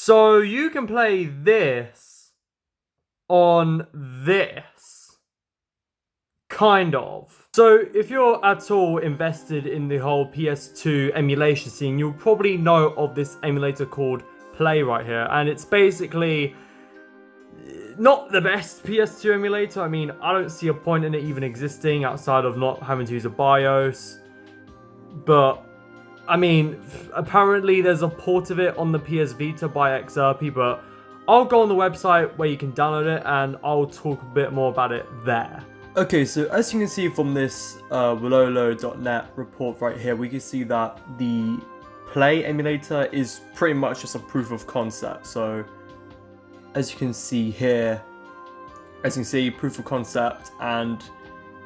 So you can play this on this, kind of. So if you're at all invested in the whole PS2 emulation scene, you'll probably know of this emulator called Play right here, and it's basically not the best PS2 emulator. I mean, I don't see a point in it even existing outside of not having to use a BIOS. But, I mean, apparently there's a port of it on the PsVita by Xerpi, but I'll go on the website where you can download it and I'll talk a bit more about it there. Okay, so as you can see from this Wololo.net report right here, we can see that the Play emulator is pretty much just a proof of concept. So as you can see here, proof of concept, and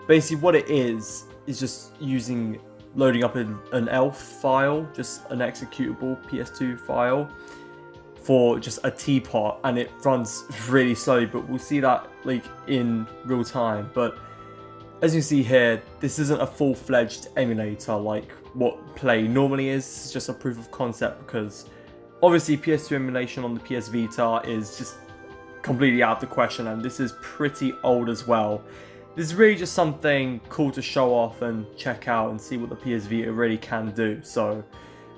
basically what it is just loading up an ELF file, just an executable PS2 file for just a teapot, and it runs really slowly, but we'll see that like in real time. But as you see here, this isn't a full-fledged emulator like what Play normally is. It's just a proof of concept because obviously PS2 emulation on the PS Vita is just completely out of the question, and this is pretty old as well. This is really just something cool to show off and check out and see what the PS Vita really can do. So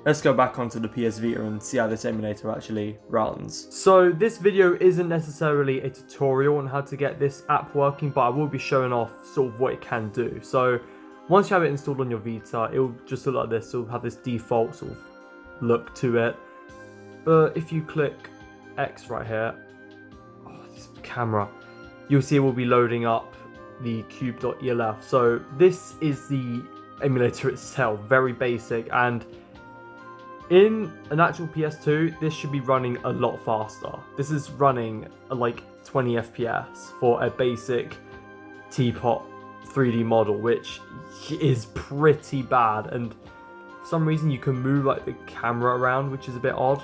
let's go back onto the PS Vita and see how this emulator actually runs. So this video isn't necessarily a tutorial on how to get this app working, but I will be showing off sort of what it can do. So once you have it installed on your Vita, it will just look like this. It'll have this default sort of look to it. But if you click X right here, this camera, you'll see it will be loading up the cube.elf. So this is the emulator itself, very basic, and in an actual PS2, this should be running a lot faster. This is running like 20 FPS for a basic teapot 3D model, which is pretty bad. And for some reason you can move like the camera around, which is a bit odd.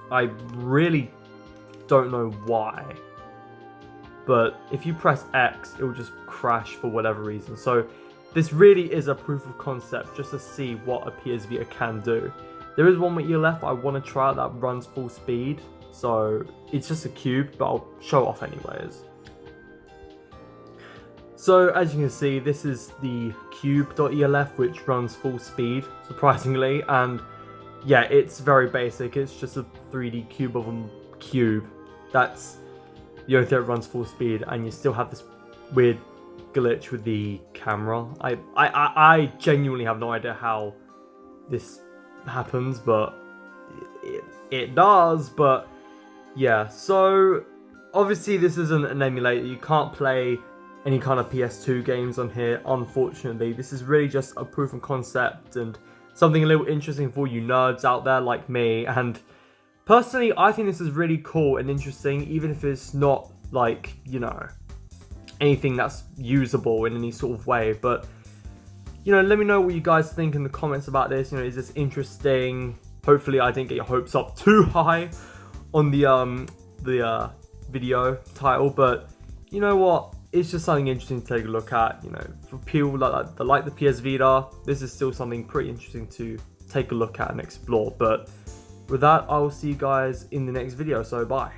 I really don't know why. But if you press X, it will just crash for whatever reason. So this really is a proof of concept just to see what a PS Vita can do. There is one with ELF I want to try out that runs full speed. So it's just a cube, but I'll show off anyways. So as you can see, this is the cube.elf, which runs full speed, surprisingly. And yeah, it's very basic. It's just a 3D cube of a cube. That's the only thing that runs full speed, and you still have this weird glitch with the camera. I genuinely have no idea how this happens, but it does. But yeah, so obviously this isn't an emulator. You can't play any kind of PS2 games on here, unfortunately. This is really just a proof of concept and something a little interesting for you nerds out there like me. And personally, I think this is really cool and interesting, even if it's not like, you know, anything that's usable in any sort of way. But you know, let me know what you guys think in the comments about this. You know, is this interesting? Hopefully I didn't get your hopes up too high on the video title, but you know what? It's just something interesting to take a look at. You know, for people that like the PS Vita, this is still something pretty interesting to take a look at and explore. But with that, I will see you guys in the next video, so bye.